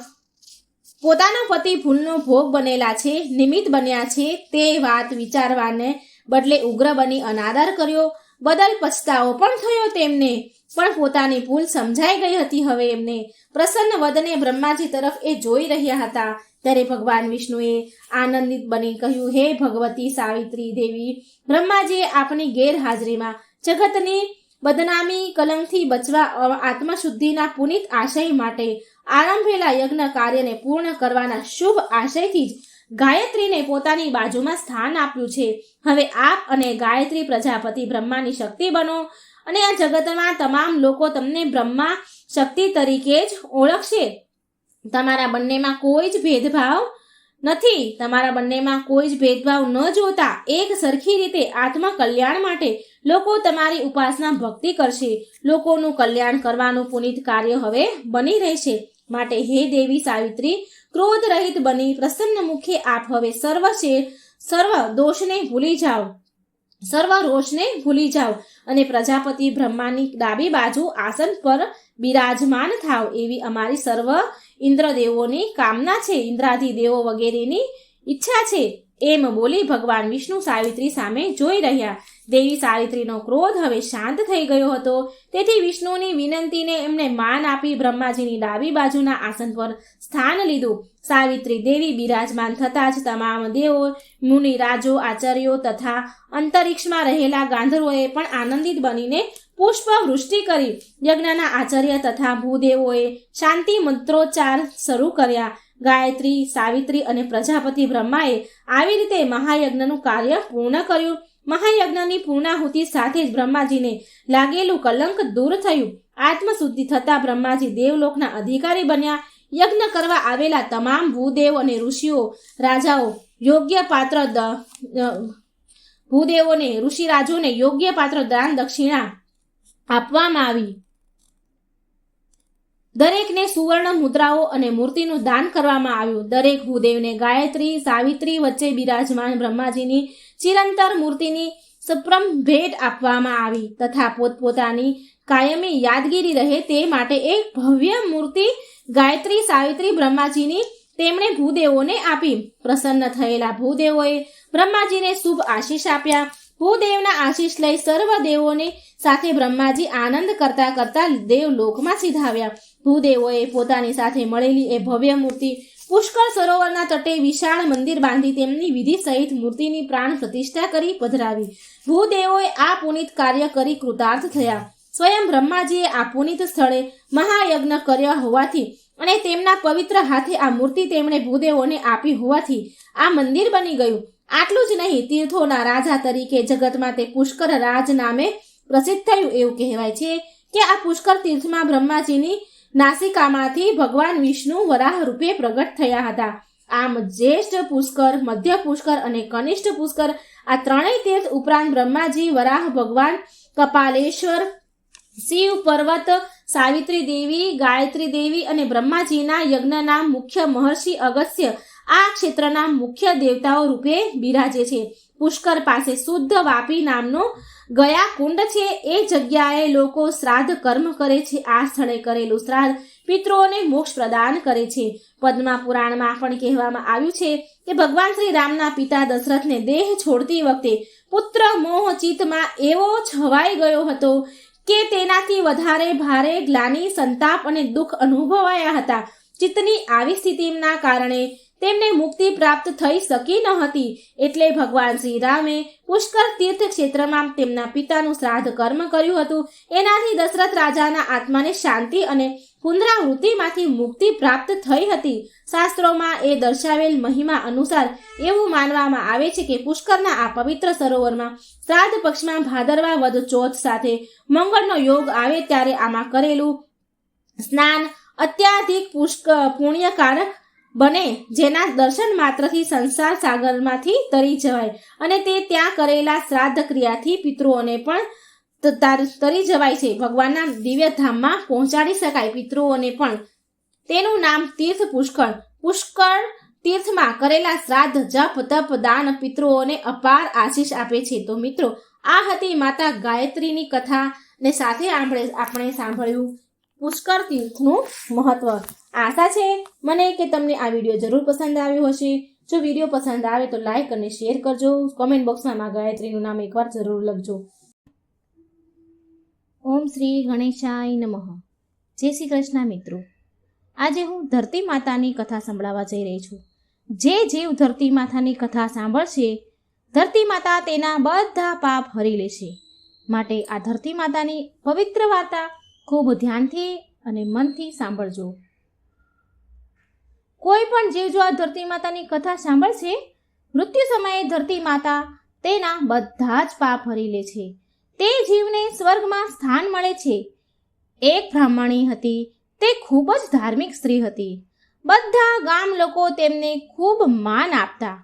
પોતાના પતિ ભૂલનો ભોગ બનેલા છે, નિમિત્ત બન્યા છે તે વાત વિચારવાને બદલે ઉગ્ર બની અનાદર કર્યો બદલ પછતાવો પણ થયો તેમને. પણ પોતાની ભૂલ સમજાઈ ગઈ હતી. હવે એમને પ્રસન્ન વદને બ્રહ્માજી તરફ એ જોઈ રહ્યા હતા. ત્યારે ભગવાન વિષ્ણુએ આનંદિત બની કહ્યું, હે ભગવતી સાવિત્રી દેવી, બ્રહ્માજીએ આપની ગેરહાજરીમાં જગતની બદનામી કલંકથી બચવા આત્મશુદ્ધિના પુનિત આશય માટે આરંભેલા યજ્ઞ કાર્યને પૂર્ણ કરવાના શુભ આશયથી જ ગાયત્રીને પોતાની બાજુમાં સ્થાન આપ્યું છે. હવે આપ અને ગાયત્રી પ્રજાપતિ બ્રહ્માની શક્તિ બનો અને આ જગતમાં તમામ લોકો તમને બ્રહ્મા શક્તિ તરીકે જ ઓળખશે. તમારા બંનેમાં કોઈ જ ભેદભાવ નથી. ન જોતા એક સરખી રીતે આત્મ કલ્યાણ માટે લોકો તમારી ઉપાસના ભક્તિ કરશે. લોકોનું કલ્યાણ કરવાનું પુનિત કાર્ય હવે બની રહેશે. માટે હે દેવી સાવિત્રી, ક્રોધ રહિત બની પ્રસન્ન મુખે આપ હવે સર્વ રોષને ભૂલી જાઓ અને પ્રજાપતિ બ્રહ્માની ડાબી બાજુ આસન પર બિરાજમાન થાવ એવી અમારી સર્વ ઇન્દ્રદેવોની કામના છે, ઇન્દ્રાદિ દેવો વગેરેની ઈચ્છા છે. એમ બોલી ભગવાન વિષ્ણુ સાવિત્રી સામે જોઈ રહ્યા. દેવી સાવિત્રીનો ક્રોધ હવે શાંત થઈ ગયો હતો, તેથી વિષ્ણુની વિનંતીને એમણે માન આપી બ્રહ્માજીની ડાબી બાજુના આસન પર સ્થાન લીધું. સાવિત્રી દેવી બિરાજમાન થતાં જ તમામ દેવો, મુનિ, રાજો, આચાર્યો તથા અંતરિક્ષમાં રહેલા ગાંધર્વોએ પણ આનંદિત બનીને પુષ્પ વૃષ્ટિ કરી. યજ્ઞના આચાર્ય તથા ભૂદેવોએ શાંતિ મંત્રોચ્ચાર શરૂ કર્યા. ગાયત્રી, સાવિત્રી અને પ્રજાપતિ બ્રહ્માએ આવી રીતે મહાયજ્ઞનું કાર્ય પૂર્ણ કર્યું. મહાયજ્ઞની પૂર્ણાહુતિ સાથે જ બ્રહ્માજીને લાગેલું કલંક દૂર થયું. આત્મશુદ્ધિ થતાં બ્રહ્માજી દેવલોકના અધિકારી બન્યા. યજ્ઞ કરવા આવેલા તમામ ભૂદેવ અને ઋષિઓ, રાજાઓ યોગ્ય પાત્ર ભૂદેવોને, ઋષિરાજોને યોગ્ય પાત્ર દાન દક્ષિણા આપવામાં આવી. દરેકને સુવર્ણ મુદ્રાઓ અને મૂર્તિનું દાન કરવામાં આવ્યું. દરેક ભૂદેવને ગાયત્રી, સાવિત્રી વચ્ચે બિરાજમાન બ્રહ્માજીની ચિરંતર મૂર્તિની સપ્રમ ભેટ આપવામાં આવી તથા પોતપોતાની કાયમી યાદગીરી રહે તે માટે એક ભવ્ય મૂર્તિ ગાયત્રી, સાવિત્રી, બ્રહ્માજીની તેમણે ભૂદેવોને આપી. પ્રસન્ન થયેલા ભૂદેવોએ બ્રહ્માજીને શુભ આશીષ આપ્યા. ભૂદેવના આશીષ લઈ સર્વ દેવોની સાથે બ્રહ્માજી આનંદ કરતા કરતા દેવલોકમાં સિધાવ્યા. ભૂદેવોએ પોતાની સાથે મળેલી એ ભવ્ય મૂર્તિ પુષ્કળ સરોવરના તટે વિશાળ મંદિર બાંધી તેમની વિધિ સહિત મૂર્તિની પ્રાણ પ્રતિષ્ઠા કરી પધરાવી. ભૂદેવોએ આ પુનિત કાર્ય કરી કૃતાર્થ થયા. સ્વયં બ્રહ્માજીએ આ પુનિત સ્થળે મહાયજ્ઞ કર્યો હોવાથી અને તેમના પવિત્ર હાથે આ મૂર્તિ તેમણે ભૂદેવોને આપી હોવાથી આ મંદિર બની ગયું. આટલું જ નહીં, તીર્થોના રાજા તરીકે જગતમાં તે પુષ્કર રાજ નામે પ્રસિદ્ધ થયું. એવું કહેવાય છે કે આ પુષ્કર તીર્થમાં બ્રહ્માજીની નાસિકામાંથી ભગવાન વિષ્ણુ વરાહ રૂપે પ્રગટ થયા હતા. આમ જ્યેષ્ઠ પુષ્કર, મધ્ય પુષ્કર અને કનિષ્ઠ પુષ્કર આ ત્રણેય તીર્થ ઉપરાંત બ્રહ્માજી, વરાહ ભગવાન, કપાલેશ્વર, શિવ પર્વત, સાવિત્રી દેવી, ગાયત્રી દેવી અને બ્રહ્માજીના યજ્ઞના મુખ્ય મહર્ષિ અગસ્ત્ય આ ક્ષેત્રના મુખ્ય દેવતાઓ રૂપે બિરાજે છે. પુષ્કર પાસે શુદ્ધ વાપી નામનો ગયા કુંડ છે. એ જગ્યાએ લોકો શ્રાદ્ધ કર્મ કરે છે. આ સ્થળે કરેલું શ્રાદ્ધ પિતૃઓને મોક્ષ પ્રદાન કરે છે. પદ્મા પુરાણમાં પણ કહેવામાં આવ્યું છે કે ભગવાન શ્રી રામના પિતા દશરથને દેહ છોડતી વખતે પુત્ર મોહ ચિત્તમાં એવો છવાઈ ગયો હતો કે તેનાથી વધારે ભારે ગ્લાનિ, સંતાપ અને દુઃખ અનુભવાયા હતા. ચિત્તની આવી સ્થિતિના કારણે તેમને મુક્તિ પ્રાપ્ત થઈ શકી ન હતી. એટલે ભગવાન શ્રી રામે પુષ્કર તીર્થ ક્ષેત્રમાં તેમના પિતાનું શ્રાદ્ધ કર્મ કર્યું હતું. એનાથી દશરથ રાજાના આત્માને શાંતિ અને પુનરાવૃત્તિમાંથી મુક્તિ પ્રાપ્ત થઈ હતી. શાસ્ત્રોમાં એ દર્શાવેલ મહિમા અનુસાર એવું માનવામાં આવે છે કે પુષ્કરના આ પવિત્ર સરોવરમાં શ્રાદ્ધ પક્ષમાં ભાદરવા વદ ચોથ સાથે મંગળનો યોગ આવે ત્યારે આમાં કરેલું સ્નાન અત્યાધિક પુણ્યકારક બને, જેના દર્શન માત્રથી સંસાર સાગરમાંથી તરી જવાય અને તે ત્યાં કરેલા શ્રાદ્ધ ક્રિયાથી પિતૃઓને પણ તરી જવાય છે. ભગવાનના દિવ્ય ધામમાં પહોંચાડી શકાય પિતૃઓને પણ. તેનું નામ તીર્થ પુષ્કળ. પુષ્કળ તીર્થમાં કરેલા શ્રાદ્ધ, જપ, તપ, દાન પિતૃઓને અપાર આશીષ આપે છે. તો મિત્રો, આ હતી માતા ગાયત્રીની કથા ને સાથે આપણે સાંભળ્યું પુષ્કર તીર્થનું મહત્વ. આશા છે મને કે તમને આ વિડીયો જરૂર પસંદ આવ્યો હશે. જો વિડીયો પસંદ આવે તો લાઈક અને શેર કરજો. કોમેન્ટ બોક્સમાં મા ગાયત્રીનું નામ એકવાર જરૂર લખજો. ઓમ શ્રી ગણેશાય નમઃ. જય શ્રી કૃષ્ણ મિત્રો. આજે હું ધરતી માતાની કથા સંભળાવવા જઈ રહી છું. જે જીવ ધરતી માતાની કથા સાંભળશે, ધરતી માતા તેના બધા પાપ હરી લેશે. માટે આ ધરતી માતાની પવિત્ર વાર્તા ખૂબ ધ્યાનથી અને મનથી સાંભળજો. કોઈ પણ જીવ જો આ ધરતી માતાની કથા સાંભળશે, મૃત્યુ સમયે ધરતી માતા તેના બધા જ પાપ હરી લે છે. તે જીવને સ્વર્ગમાં સ્થાન મળે છે. એક બ્રાહ્મણી હતી. તે ખૂબ જ ધાર્મિક સ્ત્રી હતી. બધા ગામ લોકો તેમને ખૂબ માન આપતા.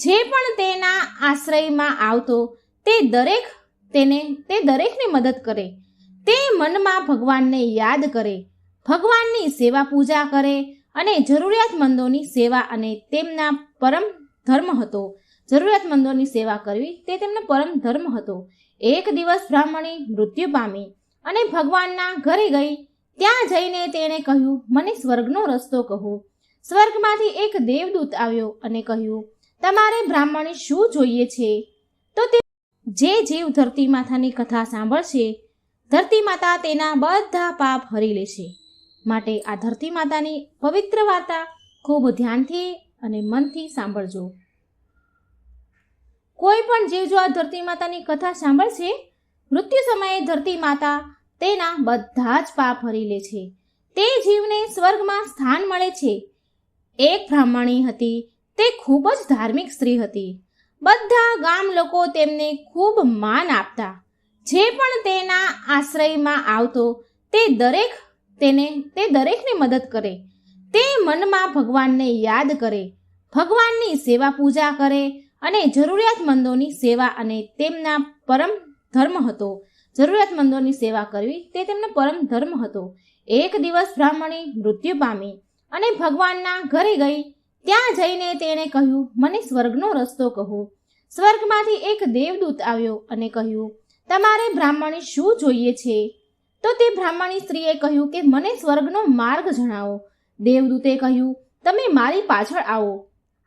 જે પણ તેના આશ્રયમાં આવતો તે દરેકને મદદ કરે. તે મનમાં ભગવાનને યાદ કરે, ભગવાનની સેવા પૂજા કરે અને જરૂરિયાતમંદોની સેવા અને તેમના પરમ ધર્મ હતો. જરૂરિયાતમંદોની સેવા કરવી તે તેમનો પરમ ધર્મ હતો. એક દિવસ બ્રાહ્મણી મૃત્યુ પામી અને ભગવાનના ઘરે ગઈ. ત્યાં જઈને તેણે કહ્યું, મને સ્વર્ગનો રસ્તો કહો. સ્વર્ગમાંથી એક દેવદૂત આવ્યો અને કહ્યું, તમારે બ્રાહ્મણી શું જોઈએ છે? તો તે જે જીવ ધરતી માતાની કથા સાંભળશે, ધરતી માતા તેના બધા પાપ હરી લેશે. માટે આ ધરતી માતાની પવિત્ર વાર્તા ખૂબ ધ્યાનથી અને મનથી સાંભળજો. કોઈ પણ જીવ જો આ ધરતી માતાની કથા સાંભળશે, મૃત્યુ સમયે ધરતી માતા તેના બધા જ પાપ હરી લે છે. તે જીવને સ્વર્ગમાં સ્થાન મળે છે. એક બ્રાહ્મણી હતી. તે ખૂબ જ ધાર્મિક સ્ત્રી હતી. બધા ગામ લોકો તેમને ખૂબ માન આપતા. જે પણ તેના આશ્રયમાં આવતો તે દરેકને મદદ કરે. તે મનમાં ભગવાનને યાદ કરે, ભગવાનની સેવા પૂજા કરે અને જરૂરિયાતમંદોની સેવા અને તેમના પરમ ધર્મ હતો. જરૂરિયાતમંદોની સેવા કરવી તે તેમનો પરમ ધર્મ હતો. એક દિવસ બ્રાહ્મણી મૃત્યુ પામી અને ભગવાનના ઘરે ગઈ. ત્યાં જઈને તેણે કહ્યું, મને સ્વર્ગનો રસ્તો કહો. સ્વર્ગમાંથી એક દેવદૂત આવ્યો અને કહ્યું, તમારે બ્રાહ્મણી શું જોઈએ છે? તો તે બ્રાહ્મણી સ્ત્રીએ કહ્યું કે મને સ્વર્ગનો માર્ગ જણાવો. દેવદૂતે કહ્યું, તમે મારી પાછળ આવો.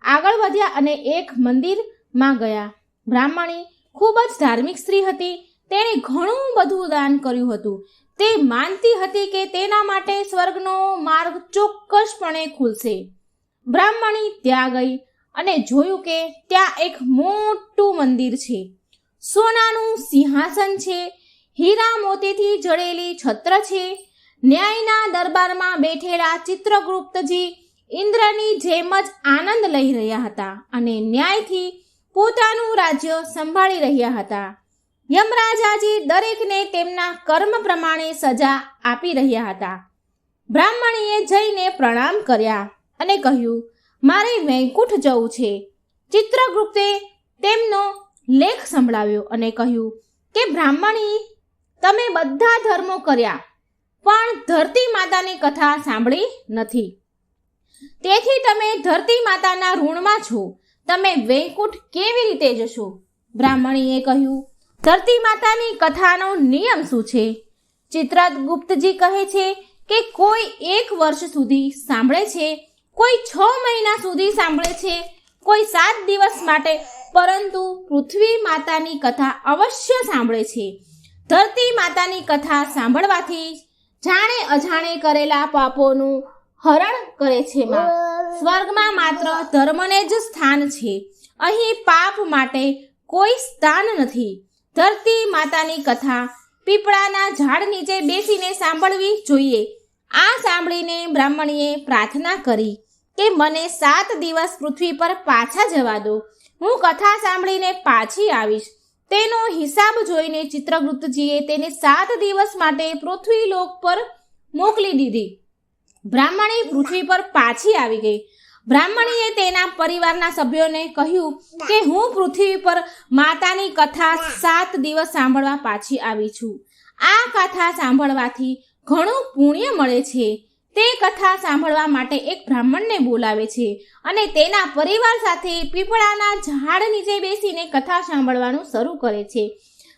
આગળ વધ્યા અને એક મંદિરમાં ગયા. બ્રાહ્મણી ખૂબ જ ધાર્મિક સ્ત્રી હતી. તેણે ઘણું બધું દાન કર્યું હતું. તે માનતી હતી કે તેના માટે સ્વર્ગનો માર્ગ ચોક્કસપણે ખુલશે. બ્રાહ્મણી ત્યાં ગઈ અને જોયું કે ત્યાં એક મોટું મંદિર છે. સોનાનું સિંહાસન છે. હીરા મોતીથી જડેલી છત્ર છે. ન્યાયના દરબારમાં બેઠેલા ચિત્રગુપ્તજી ઇન્દ્રની જેમ જ આનંદ લઈ રહ્યા હતા અને ન્યાયથી પોતાનું રાજ્ય સંભાળી રહ્યા હતા. યમરાજાજી દરેકને તેમના કર્મ પ્રમાણે સજા આપી રહ્યા હતા. બ્રાહ્મણીએ જઈને પ્રણામ કર્યા અને કહ્યું, મારે વૈકુંઠ જવું છે. ચિત્રગુપ્તે તેમનો લેખ સંભળાવ્યો અને કહ્યું કે બ્રાહ્મણી, તમે બધા ધર્મો કર્યા પણ ધરતી માતાની કથા સાંભળી નથી. તેથી તમે ધરતી માતાના ઋણમાં છો. તમે વૈકુંઠ કેવી રીતે જશો? બ્રાહ્મણીએ કહ્યું, ધરતી માતાની કથાનો નિયમ શું છે? ચિત્રગુપ્તજી કહે છે કે કોઈ 1 વર્ષ સુધી સાંભળે છે, કોઈ 6 મહિના સુધી સાંભળે છે, કોઈ 7 દિવસ માટે, પરંતુ પૃથ્વી માતાની કથા અવશ્ય સાંભળે છે. ધરતી માતાની કથા સાંભળવાથી જાણે અજાણે કરેલા પાપોનું હરણ કરે છે. સ્વર્ગમાં માત્ર ધર્મને જ સ્થાન છે. અહીં પાપ માટે કોઈ સ્થાન નથી. ધરતી માતાની કથા પીપળાના ઝાડ નીચે બેસીને સાંભળવી જોઈએ. આ સાંભળીને બ્રાહ્મણીએ પ્રાર્થના કરી કે મને 7 દિવસ પૃથ્વી પર પાછા જવા દો. હું કથા સાંભળીને પાછી આવીશ. તેનો હિસાબ જોઈને ચિત્રગુપ્તજીએ તેને 7 દિવસ માટે પૃથ્વીલોક પર મોકલી દીધી. બ્રાહ્મણી પૃથ્વી પર પાછી આવી ગઈ. બ્રાહ્મણીએ તેના પરિવારના સભ્યોને કહ્યું કે હું પૃથ્વી પર માતાની કથા 7 દિવસ સાંભળવા પાછી આવી છું. આ કથા સાંભળવાથી ઘણું પુણ્ય મળે છે. તે કથા સાંભળવા માટે એક બ્રાહ્મણને બોલાવે છે અને તેના પરિવાર સાથે પીપળાના ઝાડ નીચે બેસીને કથા સાંભળવાનું શરૂ કરે છે.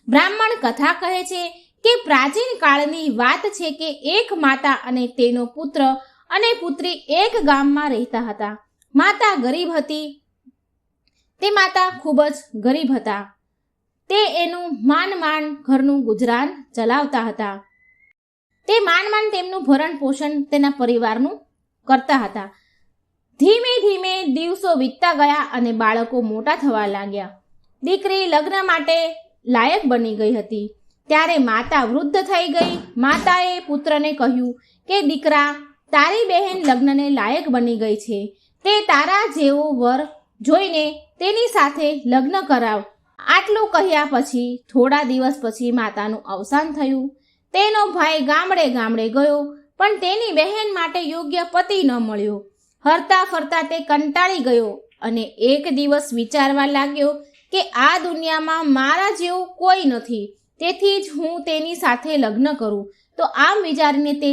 બ્રાહ્મણ કથા કહે છે કે પ્રાચીન કાળની વાત છે કે એક માતા અને તેનો પુત્ર અને પુત્રી એક ગામમાં રહેતા હતા. માતા ગરીબ હતી. તે માતા ખૂબ જ ગરીબ હતા. તે એનું માંડ ઘરનું ગુજરાન ચલાવતા હતા. તે માંડ તેમનું ભરણ પોષણ તેના પરિવારનું કરતા હતા. ધીમે ધીમે દિવસો વીતતા ગયા અને બાળકો મોટા થવા લાગ્યા. દીકરી લગ્ન માટે લાયક બની ગઈ હતી. ત્યારે માતા વૃદ્ધ થઈ ગઈ. માતાએ પુત્રને કહ્યું કે દીકરા, તારી બહેન લગ્નને લાયક બની ગઈ છે. તે તારા જેવો વર જોઈને તેની સાથે લગ્ન કરાવ. આટલું કહ્યા પછી થોડા દિવસ પછી માતાનું અવસાન થયું. તેનો ભાઈ ગામડે ગયો, પણ તેની બહેન માટે યોગ્ય પતિ ન મળ્યો. હરતા ફરતા તે કંટાળી ગયો અને એક દિવસ વિચારવા લાગ્યો કે આ દુનિયામાં મારા જેવું કોઈ નથી. તેથી જ હું તેની સાથે લગ્ન કરું. તો આમ વિચારીને તે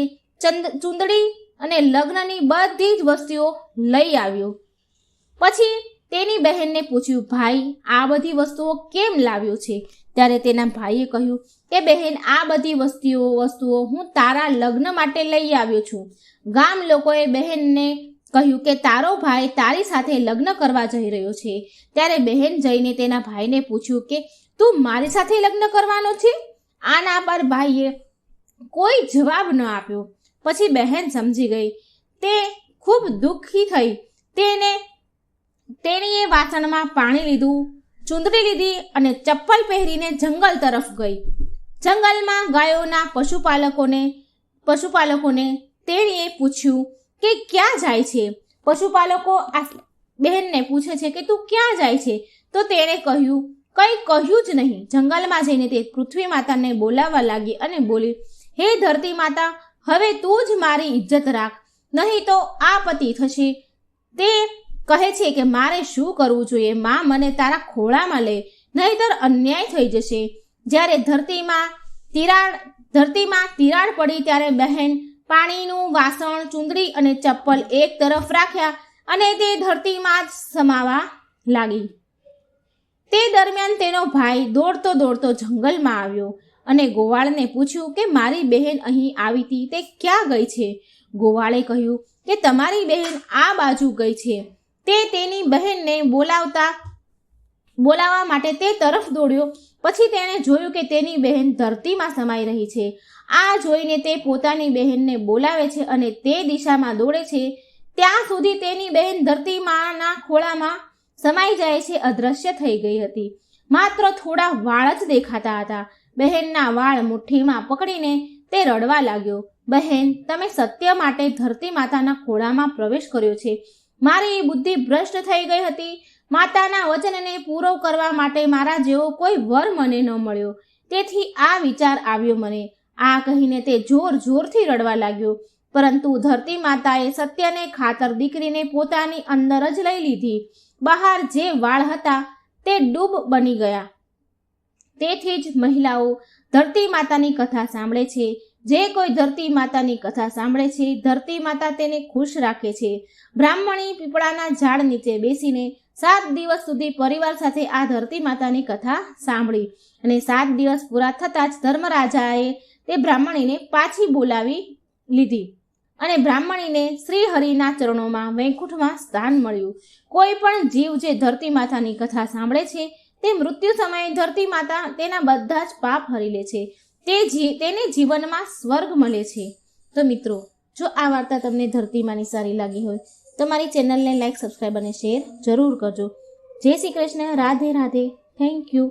ચૂંદડી અને લગ્નની બધી જ વસ્તુઓ લઈ આવ્યો. પછી તેની બહેનને પૂછ્યું, ભાઈ, આ બધી વસ્તુઓ કેમ લાવ્યો છે? ત્યારે તેના ભાઈએ કહ્યું કે બહેન, આ બધી વસ્તુઓ હું તારા લગ્ન માટે લઈ આવ્યો છું. ગામ લોકોએ બહેનને કહ્યું કે તારો ભાઈ તારી સાથે લગ્ન કરવા જઈ રહ્યો છે. ત્યારે બહેન જઈને તેના ભાઈને પૂછ્યું કે તું મારી સાથે લગ્ન કરવાનો છે? આના પર ભાઈએ કોઈ જવાબ ન આપ્યો. પછી બહેન સમજી ગઈ. તે ખૂબ દુઃખી થઈ. તેણીએ વાસણમાં પાણી લીધું, ચૂંદડી લીધી અને ચપ્પલ પહેરીને જંગલ તરફ ગઈ. જંગલમાં ગાયોના પશુપાલકોને તેણીએ પૂછ્યું કે ક્યાં જાય છે. પશુપાલકો આ બહેનને પૂછે છે કે તું ક્યાં જાય છે? તો તેણે કંઈ કહ્યું જ નહીં. જંગલમાં જઈને તે પૃથ્વી માતાને બોલાવવા લાગી અને બોલી, હે ધરતી માતા, હવે તું જ મારી ઇજ્જત રાખ, નહીં તો આપત્તિ થશે. તે કહે છે કે મારે શું કરવું જોઈએ? માં, મને તારા ખોળામાં લે, નહીંતર અન્યાય થઈ જશે. જ્યારે ધરતીમાં તિરાડ પડી ત્યારે બહેન પાણીનું વાસણ, ચૂંદડી અને ચપ્પલ એક તરફ રાખ્યા અને તે ધરતીમાં જ સમાવા લાગી. તે દરમિયાન તેનો ભાઈ દોડતો જંગલમાં આવ્યો અને ગોવાળને પૂછ્યું કે મારી બહેન અહીં આવી હતી, તે ક્યાં ગઈ છે? ગોવાળે કહ્યું કે તમારી બહેન આ બાજુ ગઈ છે. તે તેની બહેનને બોલાવવા માટે તે તરફ દોડ્યો. પછી તેણે જોયું કે તેની બહેન ધરતીમાં સમાઈ રહી છે. આ જોઈને તે પોતાની બહેનને બોલાવે છે અને તે દિશામાં દોડે છે. ત્યાં સુધી તેની બહેન ધરતીમાંના ખોળામાં સમાઈ જાય છે, અદૃશ્ય થઈ ગઈ હતી. માત્ર થોડા વાળ જ દેખાતા હતા. બહેનના વાળ મુઠ્ઠીમાં પકડીને તે રડવા લાગ્યો. બહેન, તમે સત્ય માટે ધરતી માતાના ખોળામાં પ્રવેશ કર્યો છે. મારી બુદ્ધિ ભ્રષ્ટ થઈ ગઈ હતી. માતાના વચનને પૂરો કરવા માટે મારા જેવો કોઈ વર મને ન મળ્યો, તેથી આ વિચાર આવ્યો મને. આ કહીને તે જોરથી રડવા લાગ્યો. પરંતુ ધરતી માતાએ સત્યને ખાતર દીકરીને પોતાની અંદર જ લઈ લીધી. બહાર જે વાળ હતા તે ડૂબ બની ગયા. તેથી જ મહિલાઓ ધરતી માતાની કથા સાંભળે છે. જે કોઈ ધરતી માતાની કથા સાંભળે છે, ધરતી માતા તેને ખુશ રાખે છે. બ્રાહ્મણી પીપળાના ઝાડ નીચે બેસીને 7 દિવસ સુધી પરિવાર સાથે આ ધરતી માતાની કથા સાંભળી અને 7 દિવસ પૂરા થતાં જ ધર્મરાજાએ તે બ્રાહ્મણીને પાછી બોલાવી લીધી અને બ્રાહ્મણીને શ્રી હરિના ચરણોમાં વૈકુંઠમાં સ્થાન મળ્યું. કોઈ પણ જીવ જે ધરતી માતાની કથા સાંભળે છે તે મૃત્યુ સમયે ધરતી માતા તેના બધા જ પાપ હરી લે છે. તેને જીવનમાં સ્વર્ગ મળે છે. તો મિત્રો, જો આ વાર્તા તમને ધરતી માની સારી લાગી હોય તો મારી ચેનલને લાઈક, સબસ્ક્રાઈબ અને શેર જરૂર કરજો. જય શ્રી કૃષ્ણ. રાધે રાધે. Thank you.